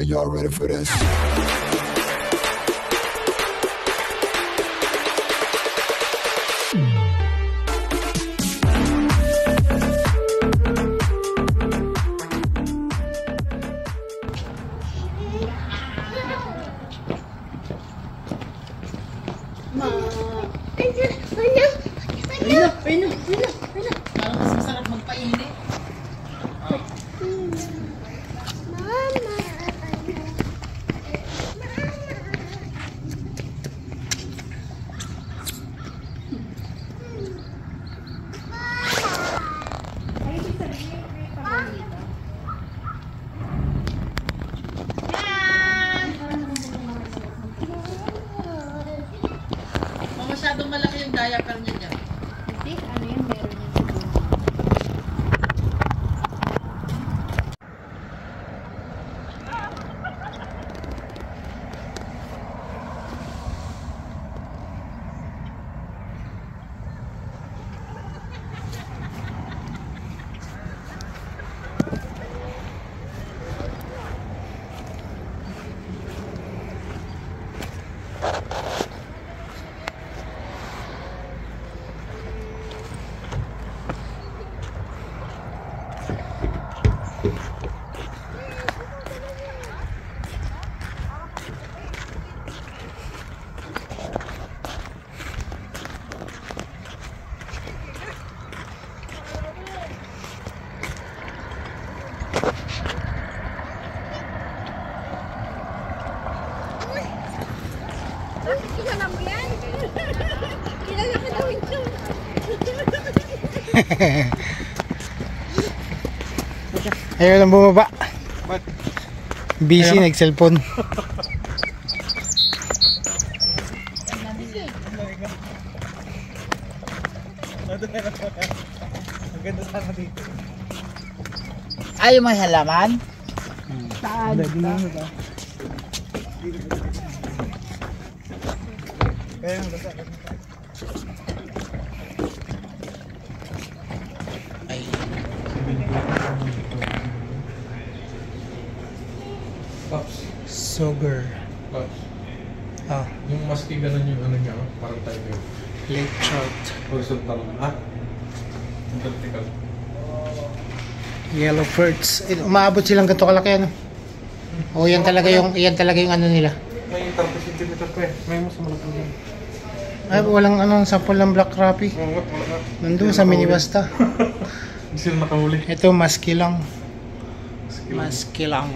And y'all ready for this? Parang mas masarap magpainit. Masyadong malaki yung diaper niya dyan. Hindi, ano yun, meron yun. Kilala mo yan? Kilala ka daw ito. Ayaw lang bumaba. Ba't? Busy, Ayaw. nag-cellphone. Ang ganda sana dito. Ayaw may halaman? Saan? Kaya ang ganda. Pops, Sugar. Pops. Ah, Yung maski ganun yung ano niya, parang tiger. lake trout. Horizontal. Ha? Vertical. Yellow perch. Umaabot silang ganito kalaki, ano? O yan talaga yung ano nila. May 30 cm pa eh. May mas malaki din. Ay, walang ano, sample ng black crappie. Oo nga, wala nga. Nandun sa mini basta. Hindi sila nakahuli. Ito, maski lang. Skill. Maski lang.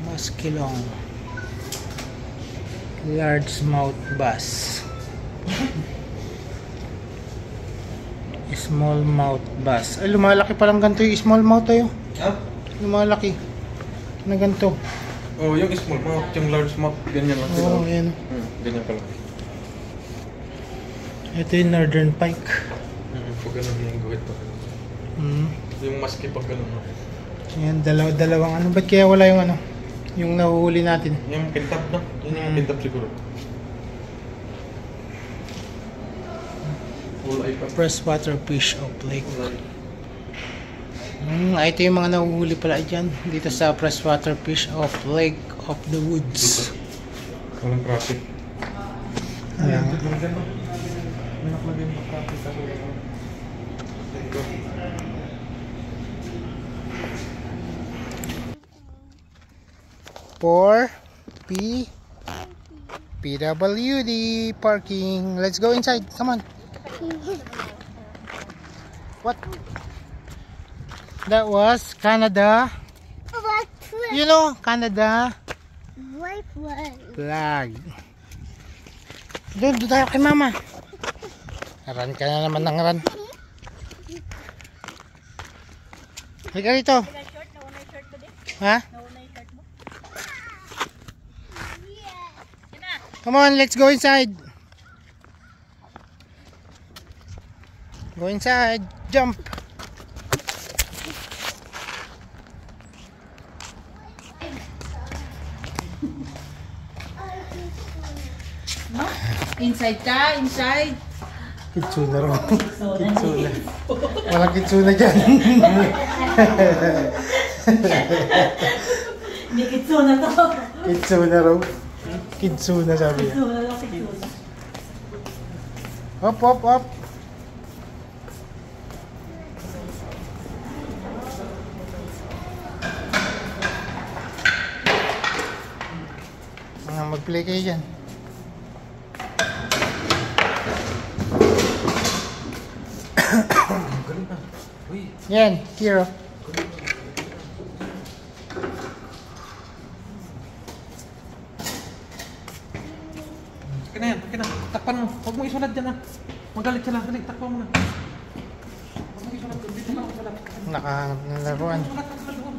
Maski lang. Largemouth bass. Smallmouth bass. Ay, lumalaki palang ganito yung smallmouth tayo. Ha? Lumalaki. Na ganito. Oh, yung small mouth, yung large mouth, ganyan lang sila. Oo, yan. Ganyan pala. Ito yung northern pike. Pag ganun yung guhit pa. Yung maski pag ganun. No? Yan, dalawang ano. Ba't kaya wala yung ano? Yung nahuhuli natin. Yung kintab no? Yun yung kintab siguro. Ulay pa. Freshwater fish of lake. Ulay. Ito yung mga nahuhuli pala dyan. Dito sa freshwater fish of lake of the woods. Walang traffic. Ayan. May nakalagay yung traffic kasi wala. For PWD parking. Let's go inside. Come on. What? That was Canada. You know, Canada flag. Doon tayo kay mama. Run ka na naman ng run. Halika rito. Ha? Come on, let's go inside. Go inside. Jump. Inside ka, inside. Kitsuna raw. Kitsuna. Walang kitsuna dyan. Hindi, Kitsuna to. Kitsuna raw. Kitsuna sabi niya. Kitsuna lang, Kitsuna. Hop, hop, hop. Mag-play kayo dyan. Yan, Kiro. Akin na yan, akin na. Takpan mo. Huwag mo isulat dyan ah. Magalit sila. Dali, takpan mo na. Huwag mo isulat dyan. Dito na ako sulat. Nakahanap ng laruan. Sulat ka sulat doon.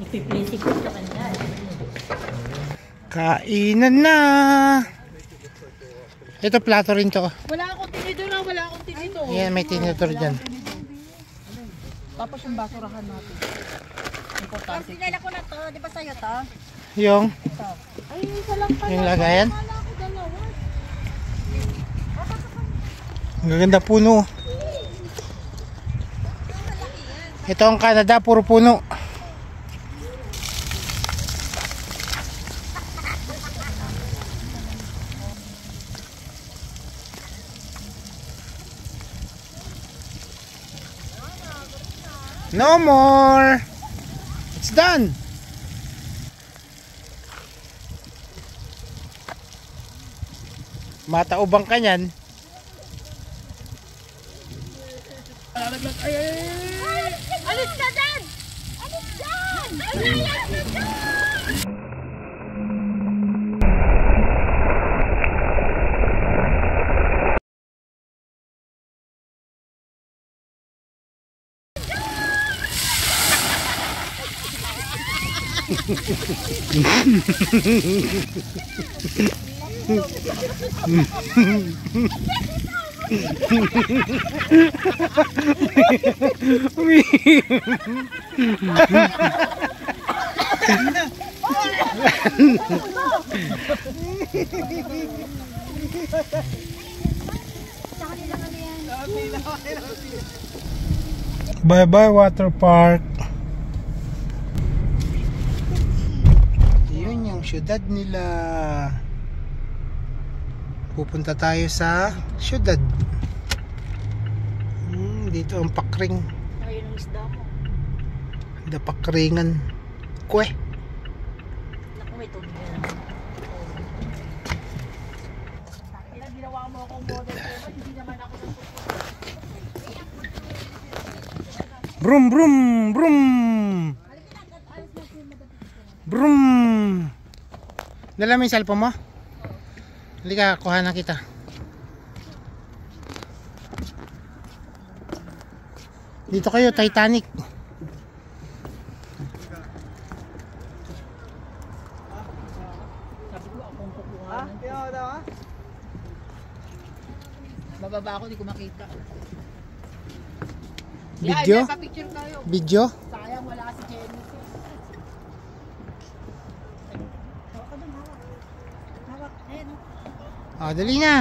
Ipiplisi ko sa kanya. Kainan na! Ito plato rin to. Wala akong tinidor na, wala akong tinidor. Yan, may tinidor dyan. Tapos yung basurahan natin. Importante. Pinala ko na to, di ba sa'yo to? Yung, Ay, isa lang pala. yung lagayan. Wala ako dalawa. Ang gaganda puno. Ito ang Canada, puro puno. No more. It's done. Mataubang ka niyan. Alis ka dyan! Alis dyan! Ay, Bye bye water park. Yun yung syudad nila. Pupunta tayo sa syudad. Dito ang pakring. ayun ang isda mo. Da pakringan. Kwe. Naku, may tubig na lang. Kaya ginawa mo akong model ko, hindi naman ako ng Brum brum brum. Brum. Dala mo yung cellphone mo? Halika, kuha na kita. Dito kayo, Titanic. Bababa ako, di ko makita. Video? Yan, pa-picture tayo. Video? Sayang, wala si Jenny. Hawak ka dun, hawak. Hawak, ayun. Dali na.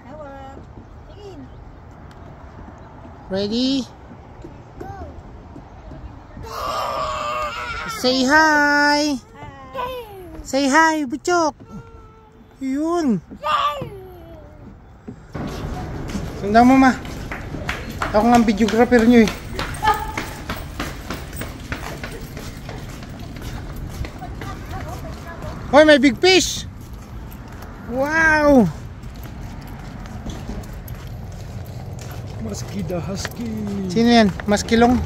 Hawak. Tingin. Ready? Say hi! Say hi, Butchok! Yun! Sundan mo, ma. Ako nga ang videographer nyo eh. Hoy, may big fish! Wow! Husky the husky. Sino yan? Maskilong?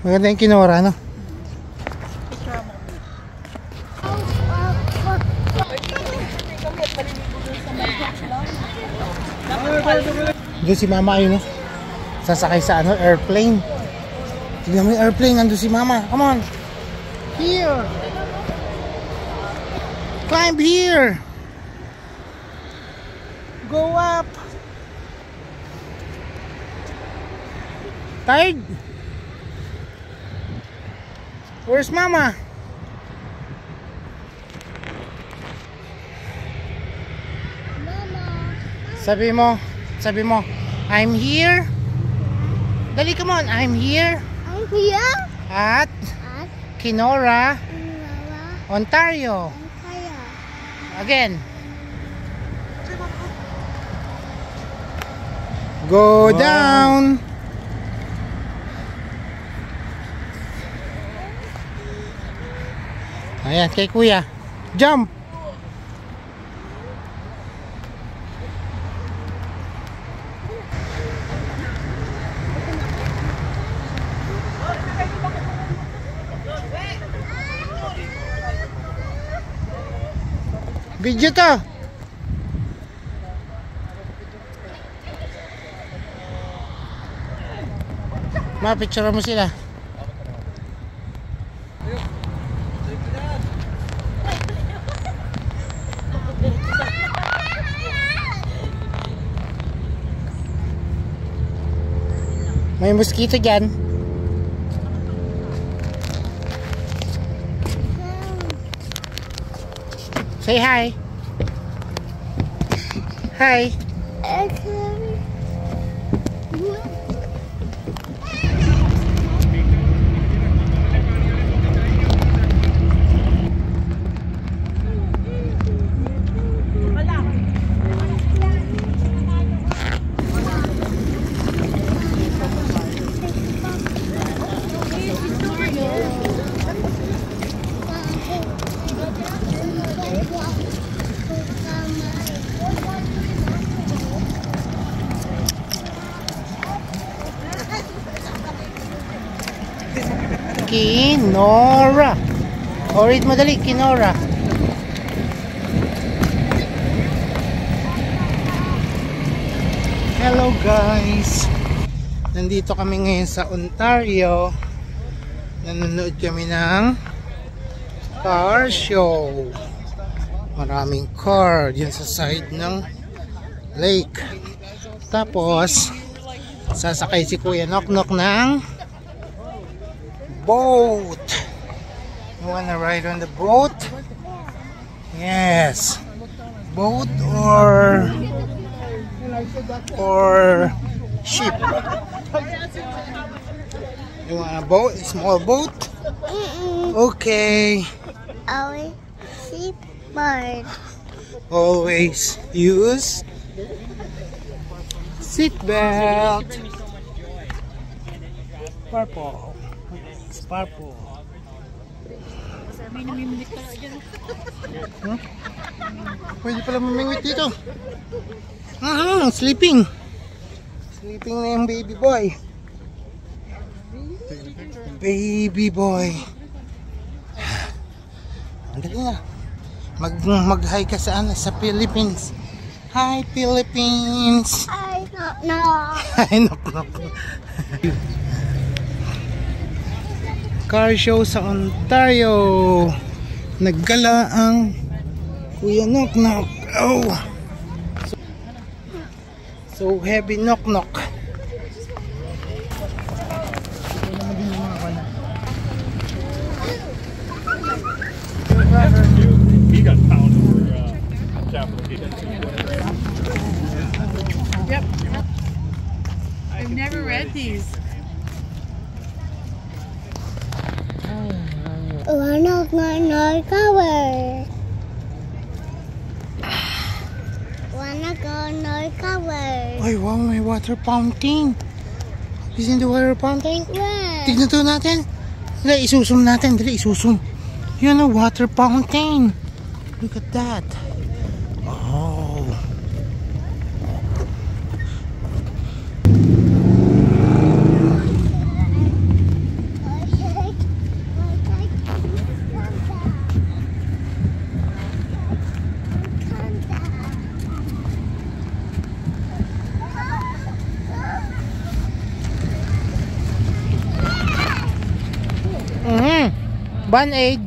Maganda yung kinora, no? Doon si mama ayun, no? Sasakay sa ano, airplane. Tignan mo yung airplane, nandun si mama. Come on! Here! Climb here! Go up! Tired? Where's mama? Sabi mo, I'm here. Dali, come on. I'm here I'm here at at Kenora, Kenora, Ontario. Ontario. Again. Go down. Ayan, kay kuya. Jump. Video to. Ma-picture mo sila. May mosquito dyan. Say hi. Hi. Kenora. O read mo dali, Kenora. Hello guys. Nandito kami ngayon sa Ontario. Nanonood kami ng car show. Maraming car dyan sa side ng lake. Tapos sasakay si Kuya Noknok ng boat. You wanna ride on the boat? Yes. Boat or ship? You want a boat? A small boat? Okay. Always sheep bird. Always use seat belt. Purple. It's purple. Huh? Pwede pala mamingwit dito. Sleeping. Sleeping na yung baby boy. Baby boy. Andali na. Mag-hi ka saan? Sa Philippines. Hi Philippines. I don't know. Hi Noknok. Car show sa Ontario. Naggala ang Kuya Noknok. Oh. So heavy Noknok. He got pounded for capital. Yep. I've never read these. Wanna go no cover. Wanna go no cover. Ay wow, may water fountain. Is in the water fountain? Yeah. Tignan to natin. Dali, isusum natin. Dali, isusum. Yan ang water fountain. Look at that. Oh. Band-aid.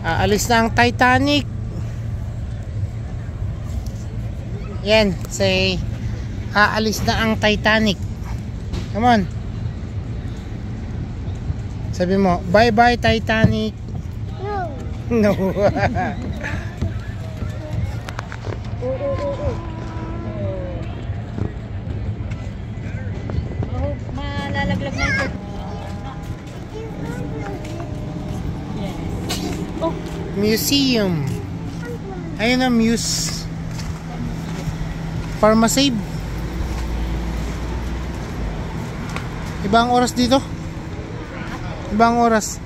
Aalis na ang Titanic. Yan, say aalis na ang Titanic. Come on. Sabi mo, bye-bye Titanic. No. No. Oh, malalaglag na yung shirt. Oh, Museum. Ayun na, Muse. Pharmasave. Ibang oras dito? Ibang oras.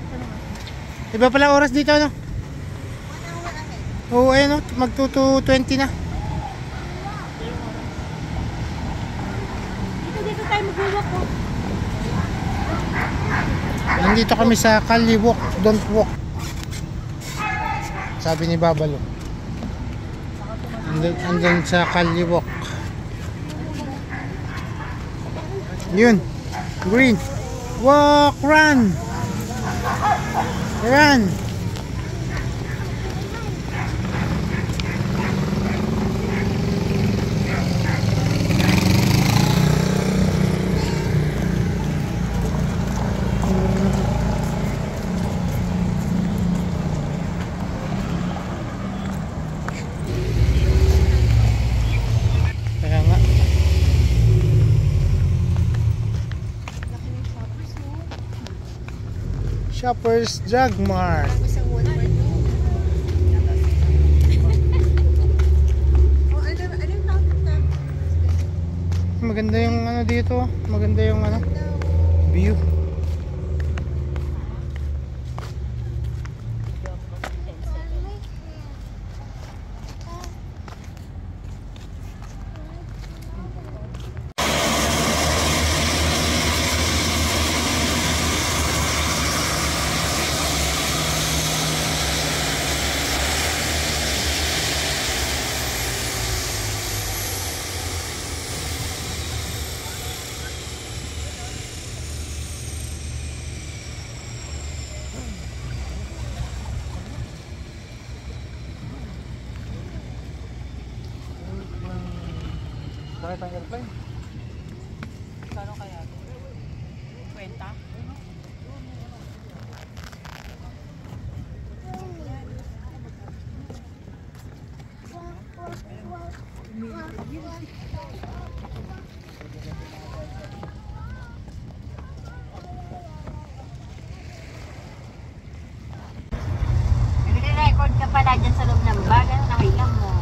Iba pala oras dito, no? Oo, ayun, no? Mag-2:20 na. dito tayo mag-walk po. Nandito kami sa Kali Walk, don't walk. Sabi ni Babalo. Andun sa Kali Walk. Yun. Green. Walk, run. Run. Kaya nga. Shoppers Drug Mart. Maganda yung ano dito, maganda yung ano view. Bakit ang airplane? Kano kaya? 50? Nagre-record ka pala dyan sa loob ng bag. Ano nakilam mo?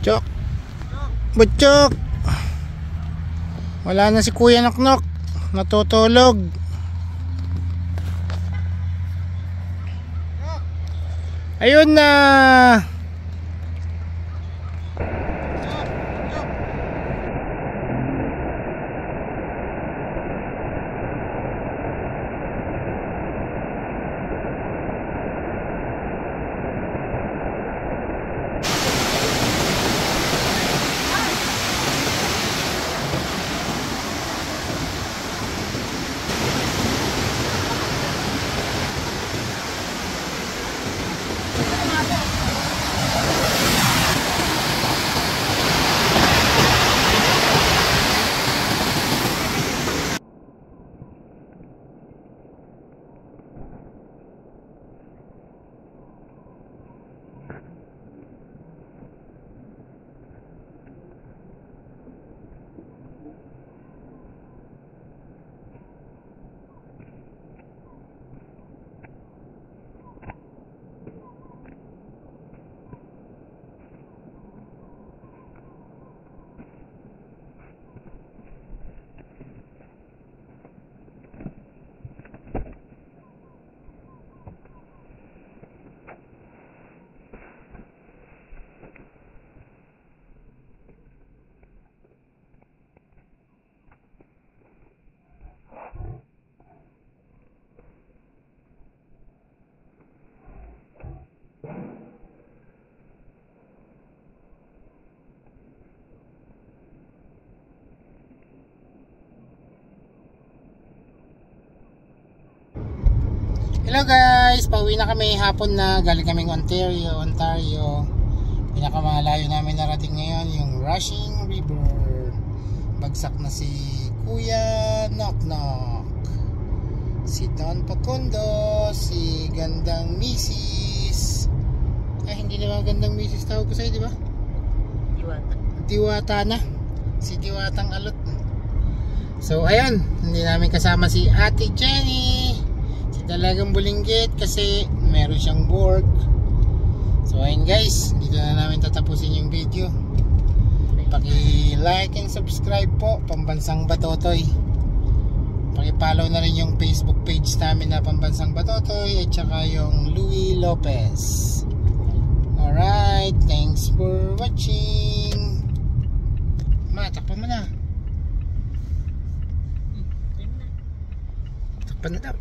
Chok. Butchok. Wala na si Kuya Noknok. Natutulog. Ayun na. Hello guys, pauwi na kami, hapon na, galing kaming Ontario. Pinakamalayo namin narating ngayon yung Rushing River. Bagsak na si Kuya Knock Knock, si Don Pacondo, si Gandang Mrs. Ay, hindi naman Gandang Mrs. tawag ko sa'yo, di ba? Diwata na, si Diwatang Alot. So ayun, hindi namin kasama si Ate Jenny, si Dalagang Bulinggit, kasi meron siyang work. So ayun guys, dito na namin tatapusin yung video. Paki-like and subscribe po, Pambansang Batotoy. Paki-follow na rin yung Facebook page namin na Pambansang Batotoy, at saka yung Louie Lopez. Alright, thanks for watching. Ma, takpan mo na. Takpan na daw.